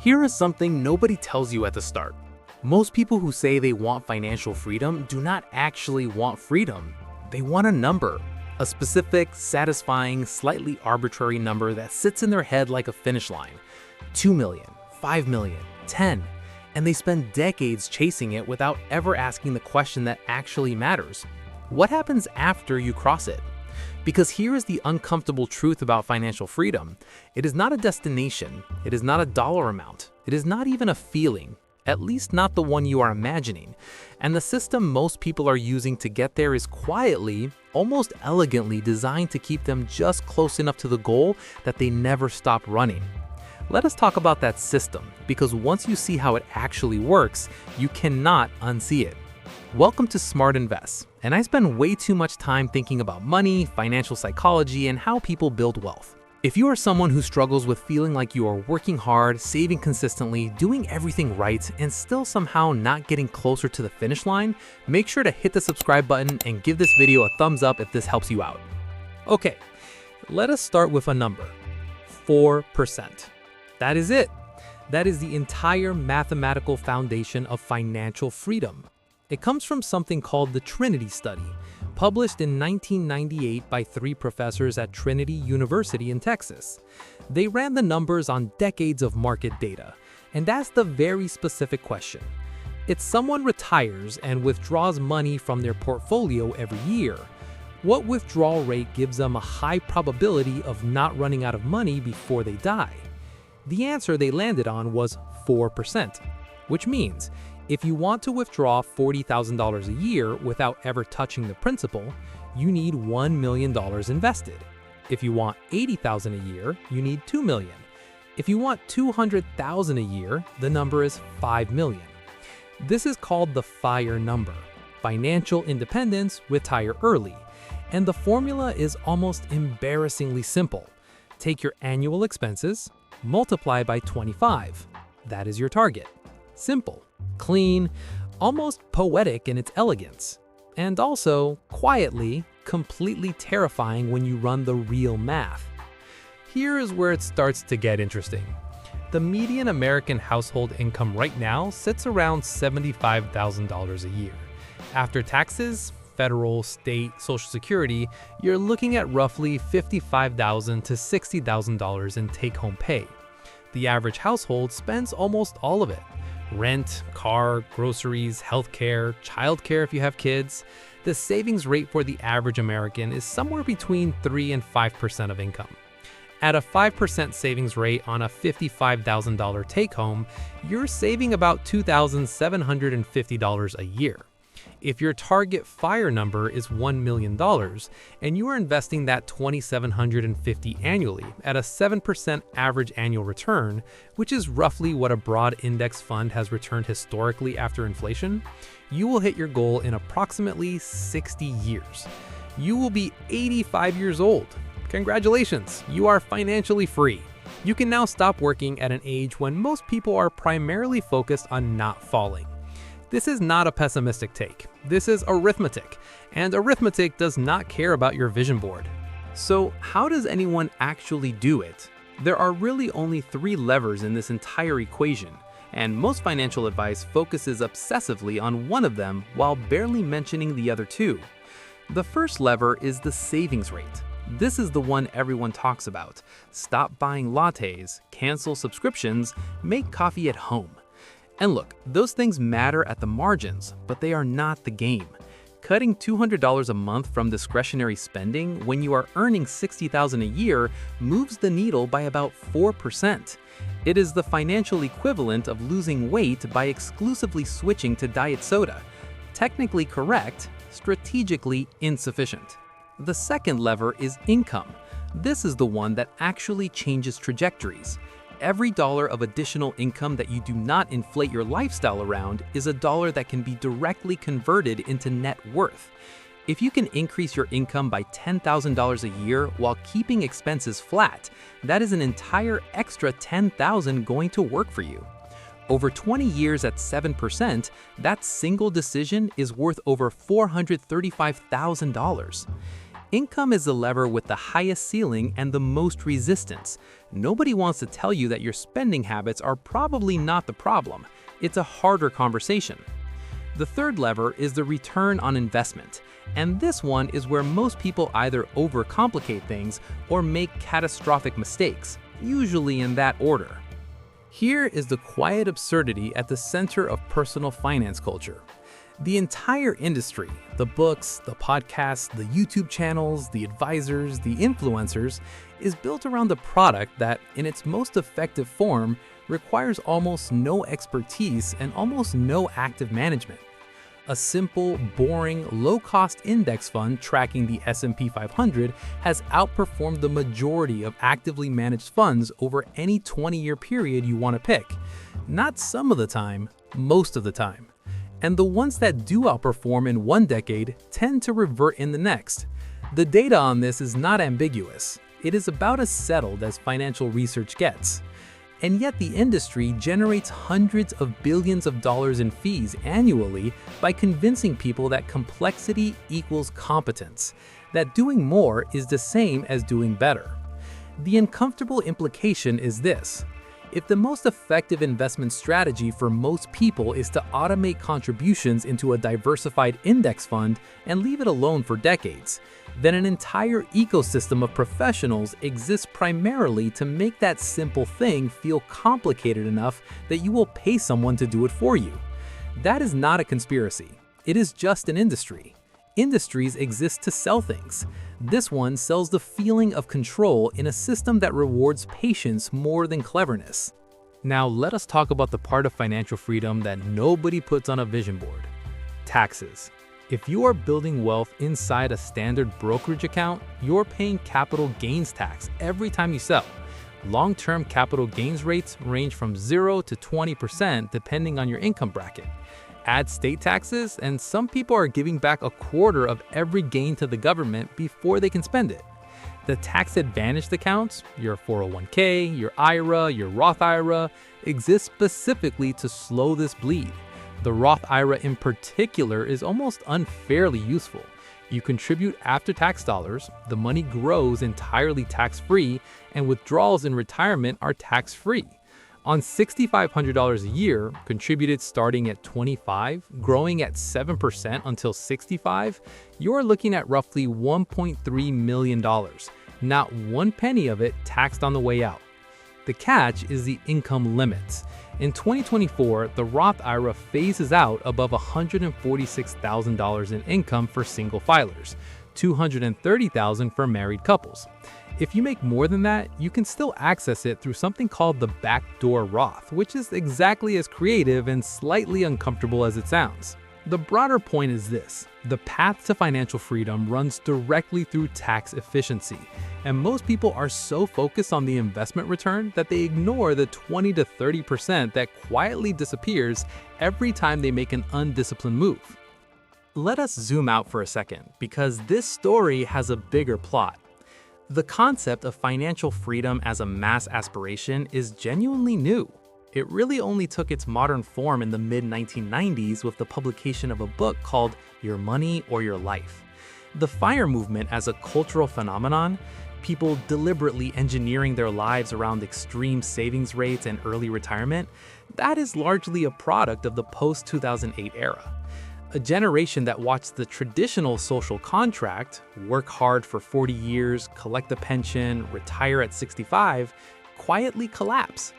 Here is something nobody tells you at the start. Most people who say they want financial freedom do not actually want freedom. They want a number, a specific, satisfying, slightly arbitrary number that sits in their head like a finish line. 2 million, 5 million, 10. And they spend decades chasing it without ever asking the question that actually matters. What happens after you cross it? Because here is the uncomfortable truth about financial freedom. It is not a destination. It is not a dollar amount. It is not even a feeling, at least not the one you are imagining. And the system most people are using to get there is quietly, almost elegantly designed to keep them just close enough to the goal that they never stop running. Let us talk about that system, because once you see how it actually works, you cannot unsee it. Welcome to Smart Invest, and I spend way too much time thinking about money, financial psychology, and how people build wealth. If you are someone who struggles with feeling like you are working hard, saving consistently, doing everything right, and still somehow not getting closer to the finish line, make sure to hit the subscribe button and give this video a thumbs up if this helps you out. Okay, let us start with a number, 4%. That is it. That is the entire mathematical foundation of financial freedom. It comes from something called the Trinity Study, published in 1998 by 3 professors at Trinity University in Texas. They ran the numbers on decades of market data and asked the very specific question. If someone retires and withdraws money from their portfolio every year, what withdrawal rate gives them a high probability of not running out of money before they die? The answer they landed on was 4%, which means if you want to withdraw $40,000 a year without ever touching the principal, you need $1 million invested. If you want $80,000 a year, you need $2 million. If you want $200,000 a year, the number is $5 million. This is called the FIRE number, financial independence, retire early. And the formula is almost embarrassingly simple. Take your annual expenses, multiply by 25. That is your target. Simple, clean, almost poetic in its elegance, and also, quietly, completely terrifying when you run the real math. Here is where it starts to get interesting. The median American household income right now sits around $75,000 a year. After taxes, federal, state, Social Security, you're looking at roughly $55,000 to $60,000 in take-home pay. The average household spends almost all of it. Rent, car, groceries, healthcare, childcare if you have kids. The savings rate for the average American is somewhere between 3 and 5% of income. At a 5% savings rate on a $55,000 take-home, you're saving about $2,750 a year. If your target FIRE number is $1 million and you are investing that $2,750 annually at a 7% average annual return, which is roughly what a broad index fund has returned historically after inflation, you will hit your goal in approximately 60 years. You will be 85 years old. Congratulations, you are financially free. You can now stop working at an age when most people are primarily focused on not falling. This is not a pessimistic take. This is arithmetic, and arithmetic does not care about your vision board. So how does anyone actually do it? There are really only 3 levers in this entire equation, and most financial advice focuses obsessively on one of them while barely mentioning the other 2. The first lever is the savings rate. This is the one everyone talks about. Stop buying lattes, cancel subscriptions, make coffee at home. And look, those things matter at the margins, but they are not the game. Cutting $200 a month from discretionary spending when you are earning $60,000 a year moves the needle by about 4%. It is the financial equivalent of losing weight by exclusively switching to diet soda. Technically correct, strategically insufficient. The second lever is income. This is the one that actually changes trajectories. Every dollar of additional income that you do not inflate your lifestyle around is a dollar that can be directly converted into net worth. If you can increase your income by $10,000 a year while keeping expenses flat, that is an entire extra $10,000 going to work for you. Over 20 years at 7%, that single decision is worth over $435,000. Income is the lever with the highest ceiling and the most resistance. Nobody wants to tell you that your spending habits are probably not the problem. It's a harder conversation. The third lever is the return on investment, and this one is where most people either overcomplicate things or make catastrophic mistakes, usually in that order. Here is the quiet absurdity at the center of personal finance culture. The entire industry, the books, the podcasts, the YouTube channels, the advisors, the influencers, is built around a product that, in its most effective form, requires almost no expertise and almost no active management. A simple, boring, low-cost index fund tracking the S&P 500 has outperformed the majority of actively managed funds over any 20-year period you want to pick. Not some of the time, most of the time. And the ones that do outperform in one decade tend to revert in the next. The data on this is not ambiguous. It is about as settled as financial research gets. And yet the industry generates hundreds of billions of dollars in fees annually by convincing people that complexity equals competence, that doing more is the same as doing better. The uncomfortable implication is this: if the most effective investment strategy for most people is to automate contributions into a diversified index fund and leave it alone for decades, then an entire ecosystem of professionals exists primarily to make that simple thing feel complicated enough that you will pay someone to do it for you. That is not a conspiracy. It is just an industry. Industries exist to sell things. This one sells the feeling of control in a system that rewards patience more than cleverness. Now let us talk about the part of financial freedom that nobody puts on a vision board: taxes. If you are building wealth inside a standard brokerage account, you're paying capital gains tax every time you sell. Long-term capital gains rates range from 0 to 20% depending on your income bracket. Add state taxes, and some people are giving back a quarter of every gain to the government before they can spend it. The tax-advantaged accounts, your 401k, your IRA, your Roth IRA, exist specifically to slow this bleed. The Roth IRA in particular is almost unfairly useful. You contribute after-tax dollars, the money grows entirely tax-free, and withdrawals in retirement are tax-free. On $6,500 a year, contributed starting at 25, growing at 7% until 65, you're looking at roughly $1.3 million, not one penny of it taxed on the way out. The catch is the income limits. In 2024, the Roth IRA phases out above $146,000 in income for single filers, $230,000 for married couples. If you make more than that, you can still access it through something called the backdoor Roth, which is exactly as creative and slightly uncomfortable as it sounds. The broader point is this: the path to financial freedom runs directly through tax efficiency, and most people are so focused on the investment return that they ignore the 20 to 30% that quietly disappears every time they make an undisciplined move. Let us zoom out for a second, because this story has a bigger plot. The concept of financial freedom as a mass aspiration is genuinely new. It really only took its modern form in the mid-1990s with the publication of a book called Your Money or Your Life. The FIRE movement as a cultural phenomenon, people deliberately engineering their lives around extreme savings rates and early retirement, that is largely a product of the post-2008 era. A generation that watched the traditional social contract, work hard for 40 years, collect a pension, retire at 65, quietly collapse.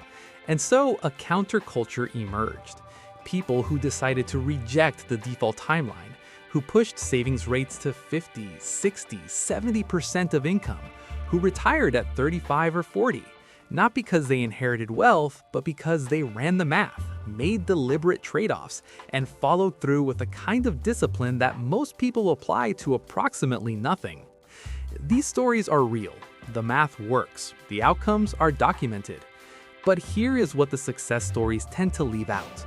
And so a counterculture emerged. People who decided to reject the default timeline, who pushed savings rates to 50, 60, 70% of income, who retired at 35 or 40, not because they inherited wealth, but because they ran the math, made deliberate trade-offs, and followed through with a kind of discipline that most people apply to approximately nothing. These stories are real. The math works. The outcomes are documented. But here is what the success stories tend to leave out.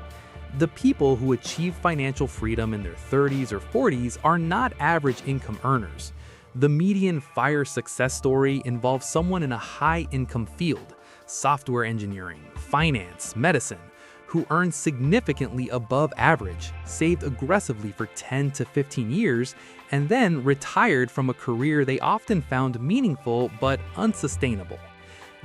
The people who achieve financial freedom in their 30s or 40s are not average income earners. The median FIRE success story involves someone in a high-income field, software engineering, finance, medicine, who earned significantly above average, saved aggressively for 10 to 15 years, and then retired from a career they often found meaningful but unsustainable.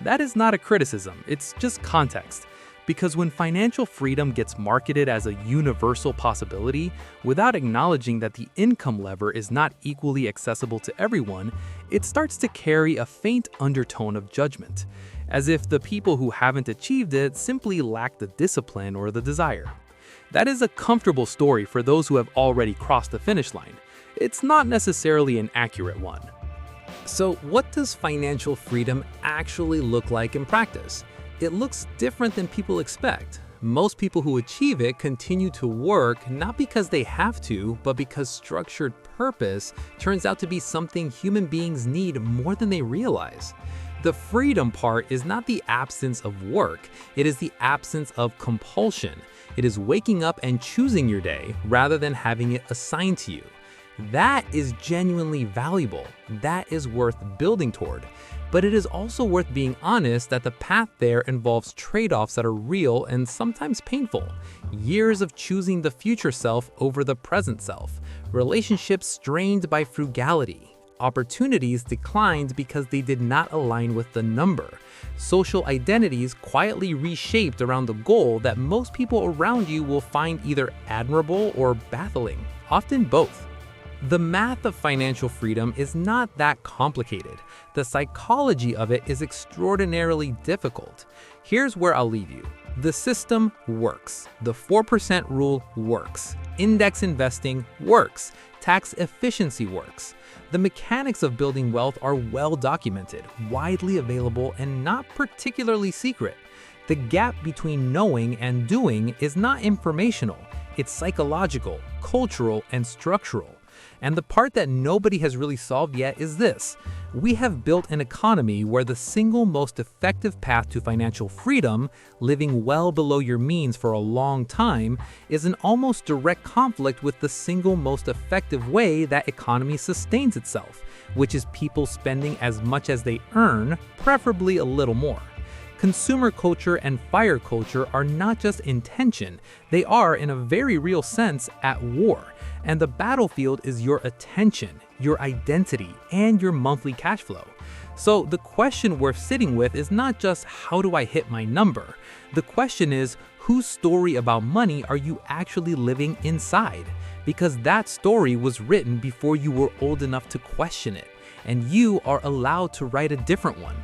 That is not a criticism, it's just context. Because when financial freedom gets marketed as a universal possibility, without acknowledging that the income lever is not equally accessible to everyone, it starts to carry a faint undertone of judgment, as if the people who haven't achieved it simply lack the discipline or the desire. That is a comfortable story for those who have already crossed the finish line. It's not necessarily an accurate one. So, what does financial freedom actually look like in practice? It looks different than people expect. Most people who achieve it continue to work not because they have to, but because structured purpose turns out to be something human beings need more than they realize. The freedom part is not the absence of work, it is the absence of compulsion. It is waking up and choosing your day rather than having it assigned to you. That is genuinely valuable. That is worth building toward. But it is also worth being honest that the path there involves trade-offs that are real and sometimes painful. Years of choosing the future self over the present self. Relationships strained by frugality. Opportunities declined because they did not align with the number. Social identities quietly reshaped around the goal that most people around you will find either admirable or baffling, often both. The math of financial freedom is not that complicated. The psychology of it is extraordinarily difficult. Here's where I'll leave you. The system works. The 4% rule works. Index investing works. Tax efficiency works. The mechanics of building wealth are well documented, widely available, and not particularly secret. The gap between knowing and doing is not informational. It's psychological, cultural, and structural. And the part that nobody has really solved yet is this. We have built an economy where the single most effective path to financial freedom, living well below your means for a long time, is an almost direct conflict with the single most effective way that economy sustains itself, which is people spending as much as they earn, preferably a little more. Consumer culture and fire culture are not just in tension, they are, in a very real sense, at war. And the battlefield is your attention, your identity, and your monthly cash flow. So the question worth sitting with is not just how do I hit my number? The question is, whose story about money are you actually living inside? Because that story was written before you were old enough to question it, and you are allowed to write a different one.